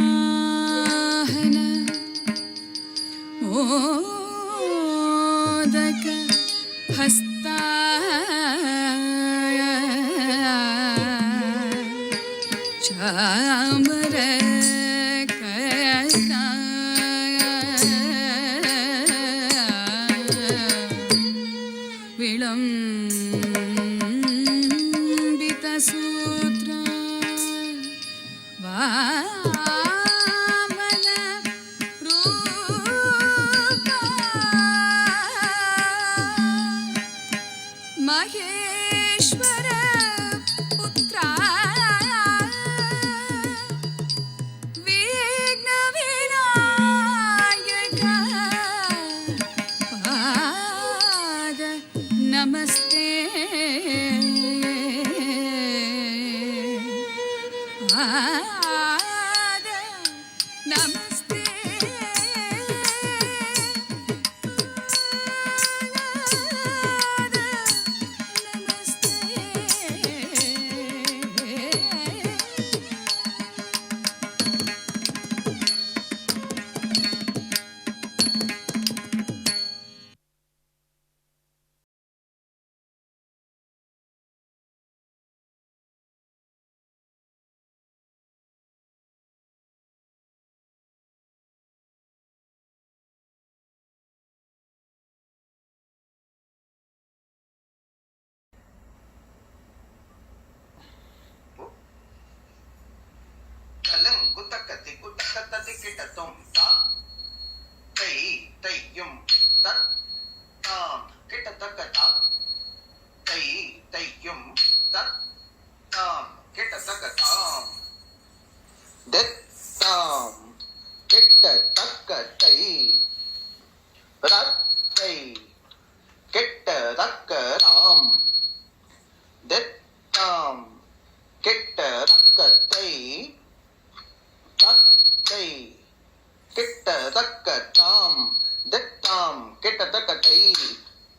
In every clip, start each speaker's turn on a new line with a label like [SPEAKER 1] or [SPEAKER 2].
[SPEAKER 1] मूषिकवाहन मोदक हस्ता चामर करना विलंबित सूत्र वामन रूपा महेश्वर
[SPEAKER 2] ததிக்கிட்டத்தும் தா தை தையும் தத் தாம் கிட்டத்தக்க தா தை தையும் தத் தாம் கிட்டத்தக்க தாம் தித்தாம் கிட்டத்தக்க தை ரத்தை கிட்டத்தக்க ராம் தித்தாம் கிட்டத்தக்கத்தை தத்தை கிட்டத்தக்க தாம் தித்தாம் கிட்டத்தக்கத்தை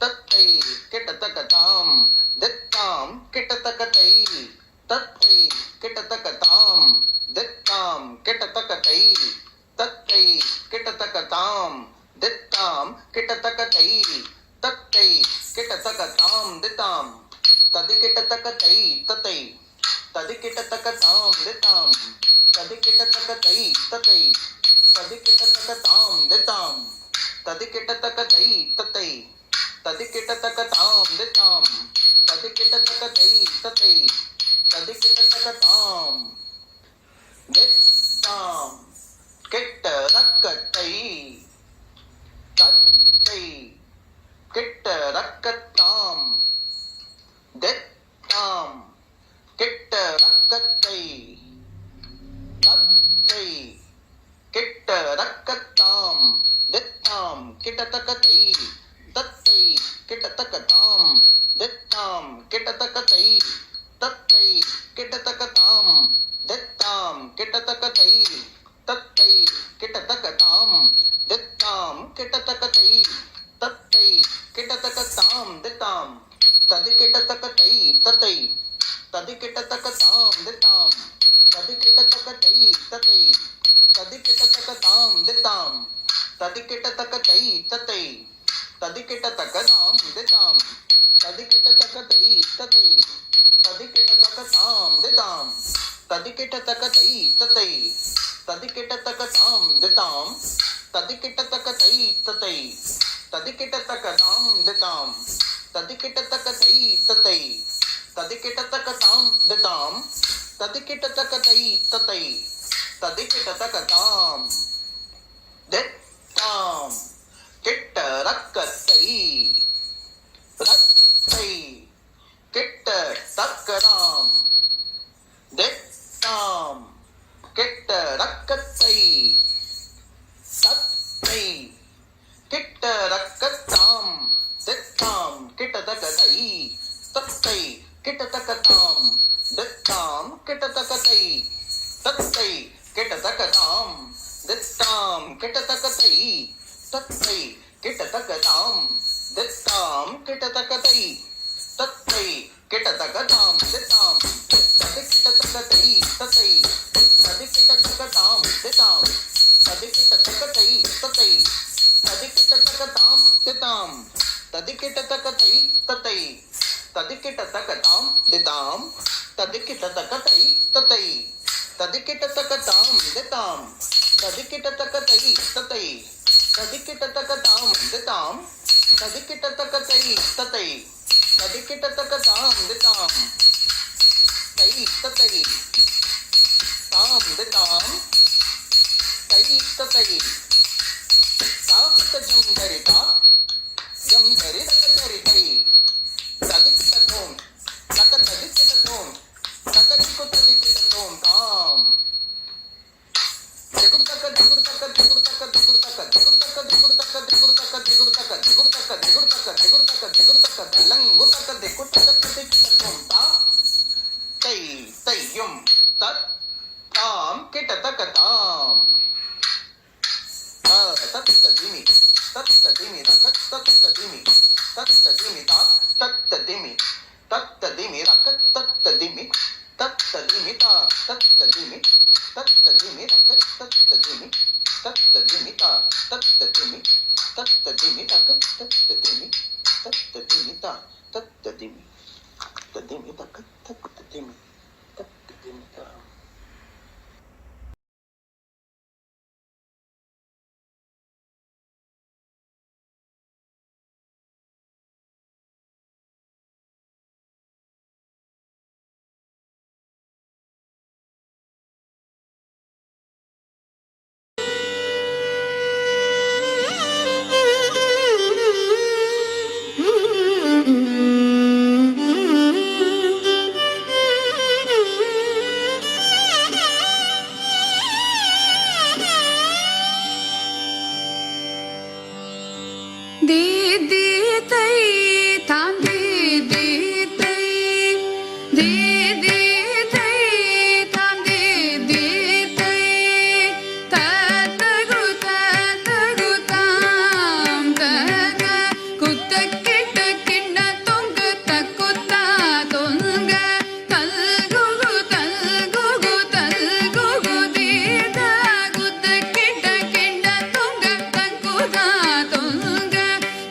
[SPEAKER 2] தத்தை கிட்டத்தக்க தாம் தித்தாம் கிட்டத்தக்கத்தை தத்தை கிட்டத்தக்க தாம் தித்தாம் கிட்டத்தக்கத்தை தத்தை கிட்டத்தக்க தாம் தித்தாம் கிட்டத்தக்கத்தை தத்தை கிட்டத்தக்க தாம் தித்தாம் ததிக்கிட்டத்தக்கத்தை தத்தை ததிக்கிட்டத்தக்க தாம் தித்தாம் ததிக்கிட்டத்தக்கத்தை தத்தை ததிக்கிட்டத்தக்க தாம் தித்தாம் ததிக்கிட்டத்தக்கத்தை தத்தை ததிக்கிட்டத்தக்க தாம் தித்தாம் ததிக்கிட்டத்தக்கத்தை தத்தை ததிக்கிட்டத்தக்க தாம் தித்தாம் கிட்டத்தக்கத்தை தத்தை கிட்டத்தக்கத்தாம் தித்தாம் கிட்டத்தக்கத்தை தத்தை கிட்டத்தக்கத்தாம் தித்தாம் கிட்டத்தக்கத்தை தத்தை கிட்டத்தக்கத்தாம் தித்தாம் கிட்டத்தக்கத்தை தத்தை கிட்டத்தக்கத்தாம் தித்தாம் கிட்டத்தக்கத்தை தத்தை கிட்டத்தக்கத்தாம் தித்தாம் கிட்டத்தக்கத்தை தத்தை கிட்டத்தக்கத்தாம் தித்தாம் ததிக்கிட்டத்தக்கத்தை தத்தை ததிக்கிட்டத்தக்கத்தாம் தித்தாம் ததிக்கிட்டத்தக்கத்தை தத்தை ததிக்கிட்டத்தக்கத்தாம் தித்தாம் ததிக்கிட்டத்தக்கத்தை தத்தை ததிக்கிட்டத்தக்கதாம் தித்தாம் ததிக்கிட்டத்தக்கத்தை தத்தை ததிக்கிட்டத்தக்கத்தாம் தித்தாம் ததிக்கிட்டத்தக்கத்தை தத்தை ததிக்கிட்டத்தக்கத்தாம் தித்தாம் ததிக்கிட்டத்தக்கத்தை தத்தை ததிக்கிட்டத்தக்கதாம் தித்தாம் ததிக்கிட்டத்தக்கத்தை தத்தை ததிக்கிட்டத்தக்கதாம் தித்தாம் ததிக்கிட்டத்தக்கத்தை தத்தை ததிக்கிட்டத்தக்கதாம் தித்தாம் கிட்ட ரக்கத்தை ரத்தை கிட்ட தக்கதாம் தித்தாம் கிட்ட ரக்கத்தை தத்தை கிட்ட ரக்கத்தாம் தித்தாம் கிட்டத்தக்கதை தத்தை கிட்டத்தக்கதாம் தித்தாம் கிட்டத்தக்கதை தத்தை கிட்டத்தக்கதாம் தித்தாம் கிட்டத்தக்கதை தத்தை கிட்டத்தக்கதாம் தித்தாம் கிட்டத்தக்கதை தத்தை கிட்டத்தக்கதாம் தித்தாம் ததிக்கிட்டத்தக்கதை தத்தை ததிக்கிட்டத்தக்கதாம் தித்தாம் ததிக்கிட்டத்தக்கதை தத்தை ததிக்கிட்டத்தக்கதாம் தித்தாம் ததிக்கிட்டத்தக்கதை தத்தை ததிக்கிட்டத்தக்கதாம் தித்தாம் ததிக்கிட்டத்தக்கதை தத்தை ததிக்கிட்டத்தக்கதாம் தித்தாம் ததிக்கிட்டத்தக்கதை தத்தை ததிக்கிட்டத்தக்கதாம் தித்தாம் ததிக்கிட்டத்தக்கதை தத்தை ததிக்கிட்டத்தக்கதாம் தித்தாம் தை தத்தை தாம் தித்தாம் தை தத்தை தாத்தஜம் தரிதா ஜம் தரிதக தரிதை ததிக்கிட்டத்தோம் தக்க ததிக்கிட்டத்தோம் தக்கதிக்கு ததிக்கிட்டத்தோம் தாம் திகுர்தக்க திகுர்தக்க திகுர்தக்க திகுர்தக்க திகுர்தக்க திகுர்தக்க திகுர்தக்க திகுர்தக்க திகுர்தக்க திகுர்தக்க திகுர்தக்க திகுர்தக்க தலங்குதக்க திகுர்தக்க ததிக்கிட்டத்தோம் தா தை தையும் தத் தாம் கிட்டத்தக்க தாம் தத்ததிமி தத்ததிமி ரக தத்ததிமி தத்ததிமி தா தத்ததிமி தத்ததிமி ரக தத்ததிமி தத்ததிமி தா தத்ததிமி தத்ததிமி ரக தத்ததிமி தத்ததிமி தா தத்ததிமி தத்ததிமி ரக தத்ததிமி தத்ததிமி தா தத்ததிமி தத்ததிமி ரக தத்ததிமி தத்ததிமி தா
[SPEAKER 1] தை தாம் தி தி தை தி தி தை தாம் தி தி தை தத்தகு தத்தகு தாம் தக குத்த கிட்ட கிண்ண தொங்க தக்குத்தா தொங்க தல்குகு தல்குகு தல்குகு தீத குத்த கிட்ட கிண்ண தொங்க தக்குதா தொங்க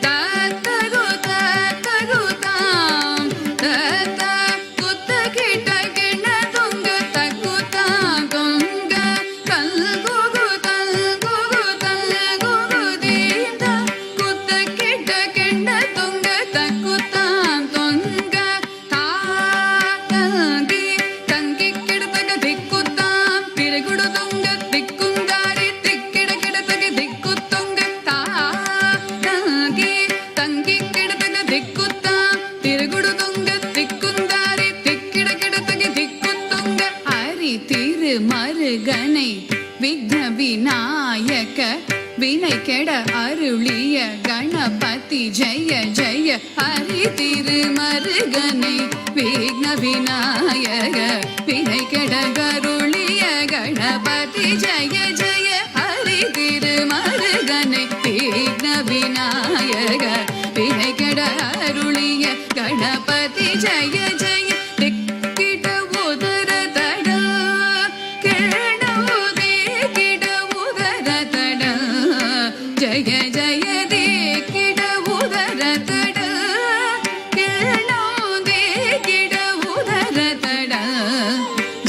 [SPEAKER 1] தத்தகு தத்தகு தாம் தத்த குத்த கிட்ட கிண்ண தொங்க தக்குதா தொங்க தல்குகு தல்குகு தல்குகு தீத குத்த கிட்ட கிண்ண தொங்க தக்குதா தொங்க தாங்கி தங்கி கிடத்தக திக்குத்தாம் பிறகுடு தொங்க திக்குந்தாரி திக்கிட கிடத்தக திக்குத்தொங்க தாங்கி தங்கி கிடத்தக திக்குத்தாம் பிறகுடு தொங்க திக்குந்தாரி திக்கிட கிடத்தக திக்குத்தொங்க ஹரி திரு மருகனை விக்ன விநாயக வினை கெட அருளிய கணபதி ஜெய ஜெய ஹரி திருமருகனை விக்ன விநாயக வினை கெட அருளிய கணபதி ஜெய ஜெய ஹரி திருமருகனை விக்ன விநாயக வினை கெட அருளிய கணபதி ஜெய ஜெய திக்கிட உதர தட கேணோதே கிட உதர தட ஜய ஜய தே கிட உதர தட கேணோதே கிட உதர தட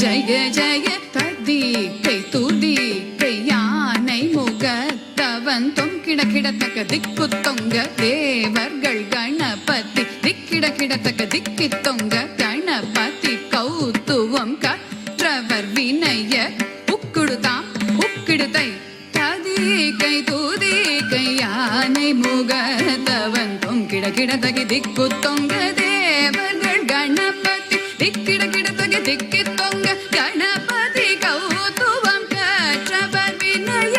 [SPEAKER 1] ஜய ஜய ததி கை துதி கை யானை முகத்தவன் தொங்கிட கிடத்தக்க திக்கு தொங்க தேவர்கள் கணபதி திக்கிட கிடத்தக்க திக்கி தொங்க கணபதி கௌத்துவம் கற்றவர் வினய உக்குடுதாம் உக்கிடுதை ததி கை தூதி கை யானை முகத்தவன் தொங்கிட கிடத்தகி திக்கு தொங்க தேவர்கள் கணபதி திக்கிட கிடத்தகி திக்கி தொங்க கணபதி கௌத்துவம் கற்றவர் வினய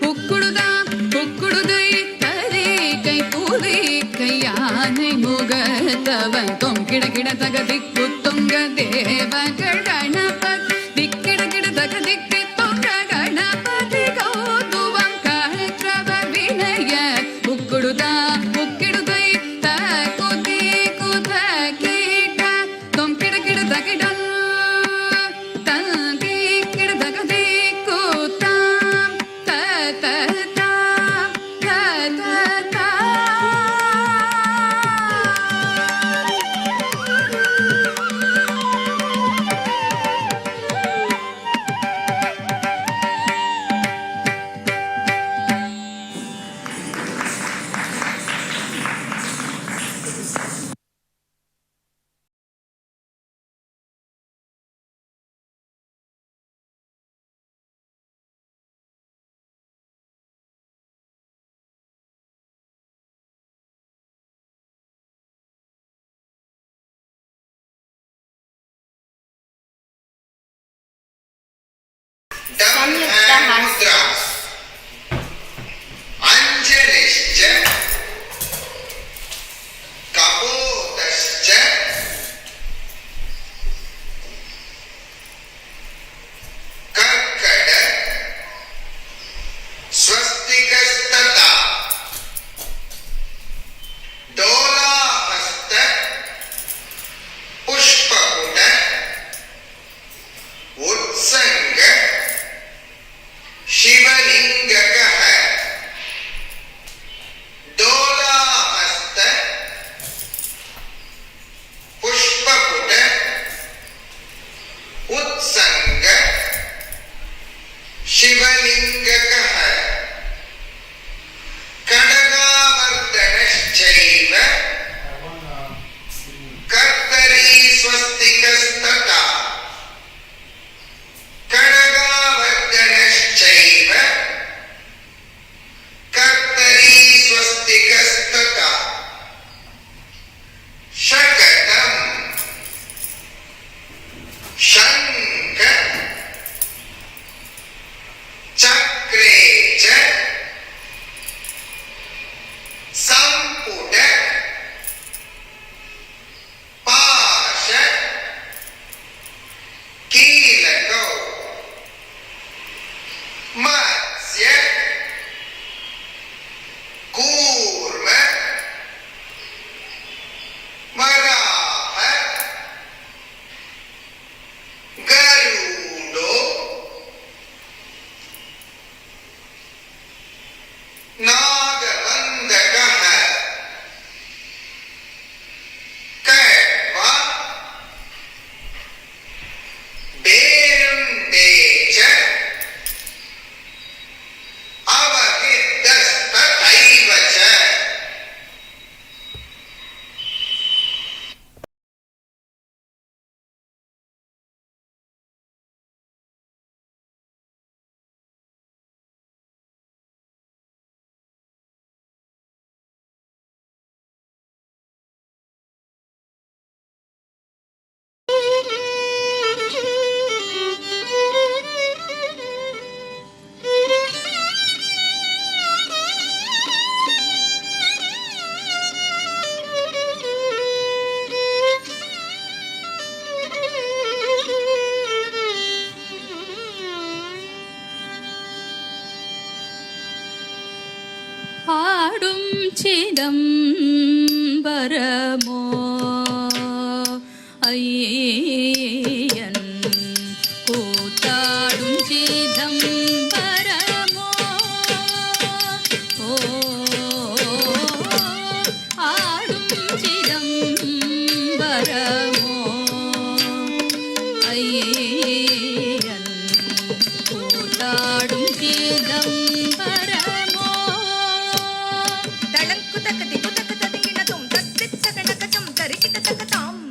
[SPEAKER 1] உக்குடுதாம் உக்குடுதை ததி கை தூதி கை யானை முகத்தவன் தொங்கிட கிடத்தக திக்கு தொங்க தேவர்கள் கணபதி திக்கிட கிடத்தக திக்கி தொங்க கணபதி கௌத்துவம் கற்றவர் வினய உக்குடுதா உக்கிடுதை தகுதி குத கீட்ட தொங்கிட கிடத்தகிடம் தங்கி கிடத்தக திக்குத்தாம் தத்ததாம் தத்ததா
[SPEAKER 2] अंजलिश्च कपोतश्च कर्कट स्वस्तिकस्तथा डोलाहस्त पुष्पपुट उत्संग शिव
[SPEAKER 3] சிதம்பரமோ ஐயன் கூத்தாடும் சிதம்பரமோ ஆடும் சிதம்பரமோ ஐயன் கூத்தாடும் சிதம்பரமோ
[SPEAKER 4] தளங்கு தக்கதி குதக்க ததிங்கினதும் தத்தித் சகனகச்சம் தரிக்கிட்ட தக்கதாம்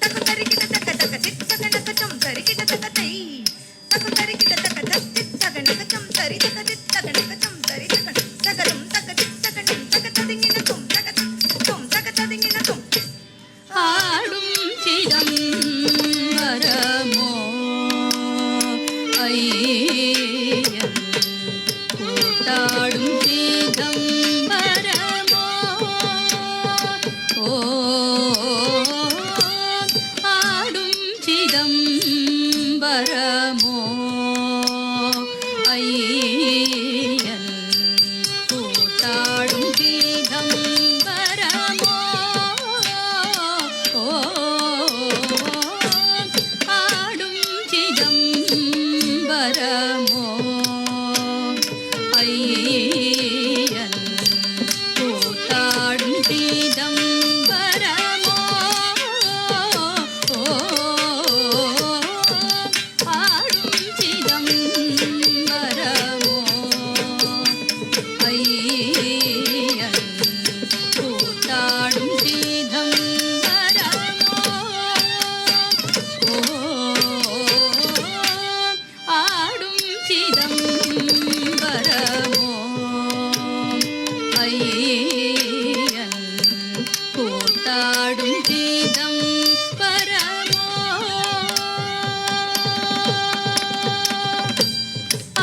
[SPEAKER 4] தக்கு தரிக்கிட்ட தக்க தக்க தித் சகனகச்சம் தரிக்கிட்ட தக்கதை தக்கு தரிக்கிட்ட தக்க தத்தித் சகனகச்சம் தரி தக்க தித் சகனகச்சம் தரி தக்க சகலம் தக்க தித் சகனம் தக்க ததிங்கினதும் தக்க ததிங்கினதும்
[SPEAKER 3] ஆடும் சிதம்பரமோ ஐயன் கூத்தாடும் சிதம்பரமோ ஆடும் சிதம்பரமோ ஐயன் கூத்தாடும் சிதம்பரமோ ஆடும் சிதம்பரமோ ஐயன் கூத்தாடும் சிதம்பரமோ ஆடும் சிதம்பரமோ ஐயன் கூத்தாடும் சிதம்பரமோ ஆடும் சிதம்பரமோ ஐயன் கூத்தாடும் சிதம்பரமோ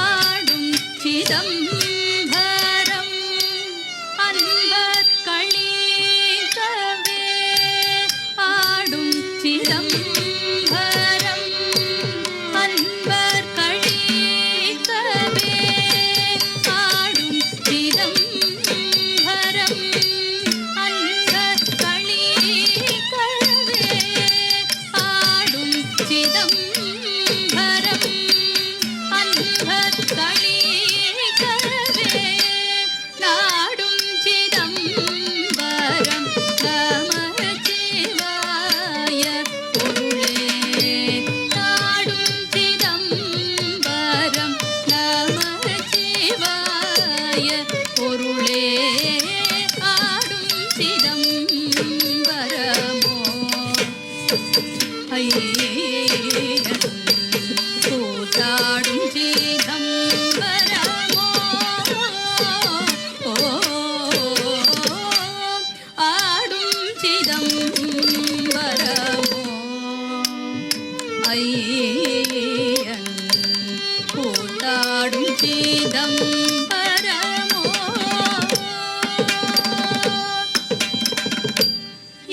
[SPEAKER 3] ஆடும் சிதம்பரம் அன்பர் களிக்கவே ஆடும் சிதம்பரம் அன்பர் களிக்கவே ஆடும் சிதம்பரம் அன்பர் களிக்கவே ஆடும் சிதம்பரம் அன்பர் களிக்கவே நாடும் சிதம்பரம் நமச்சிவாய பொருளே நாடும் சிதம்பரம் நமச்சிவாய பொருளே ஆடும் சிதம்பரமோ ஐயன் கூத்தாடும் சிதம்பரமோ ஆடும் சிதம்பரமோ ஐயன் கூத்தாடும் சிதம்பரமோ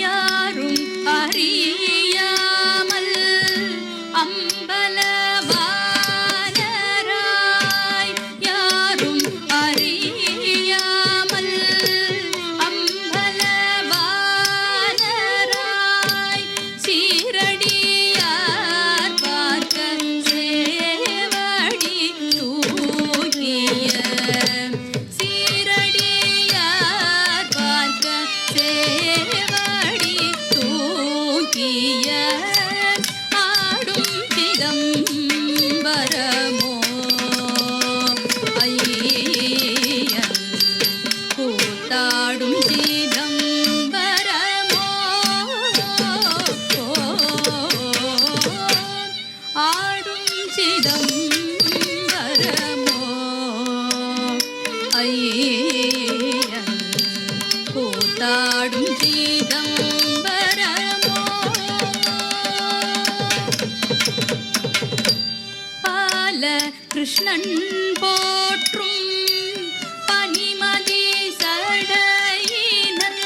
[SPEAKER 3] யாரும் அறியாமல் அம்பலவானராய் யாரும் அறியாமல் அம்பலவானராய் சீரடியார் பார்க்க சேவடி தூக்கிய சீரடியார் பார்க்க சேவடி தூக்கிய ஆடும் சிதம்பரமோ ஐயன் கூத்தாடும் சிதம்பரமோ ஆடும் சிதம்பரமோ ஐயன் கூத்தாடும் சிதம்பரமோ பால கிருஷ்ணன் போற்றும் பனிமதி சடையினல்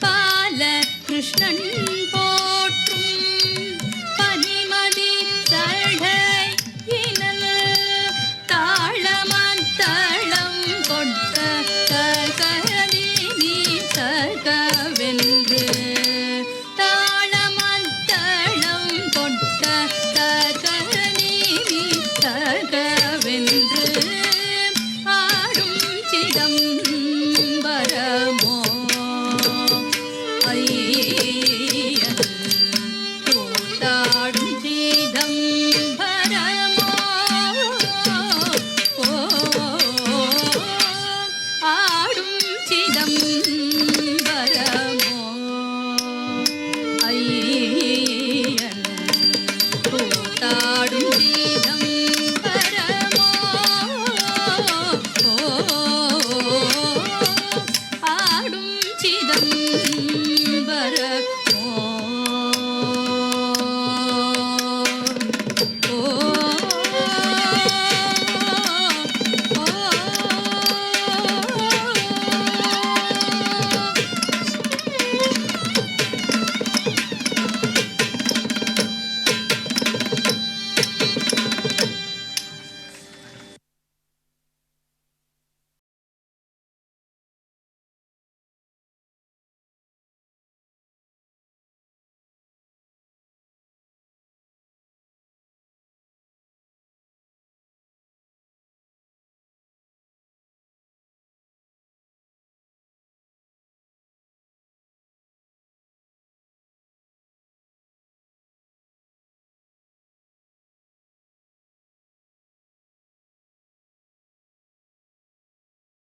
[SPEAKER 3] பால கிருஷ்ணன் போற்றும் பனிமதி சடையினல் தாழமத்தளம் கொட்ட ககதி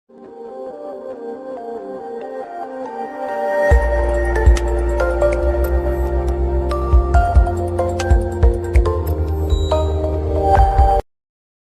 [SPEAKER 5] Thank you.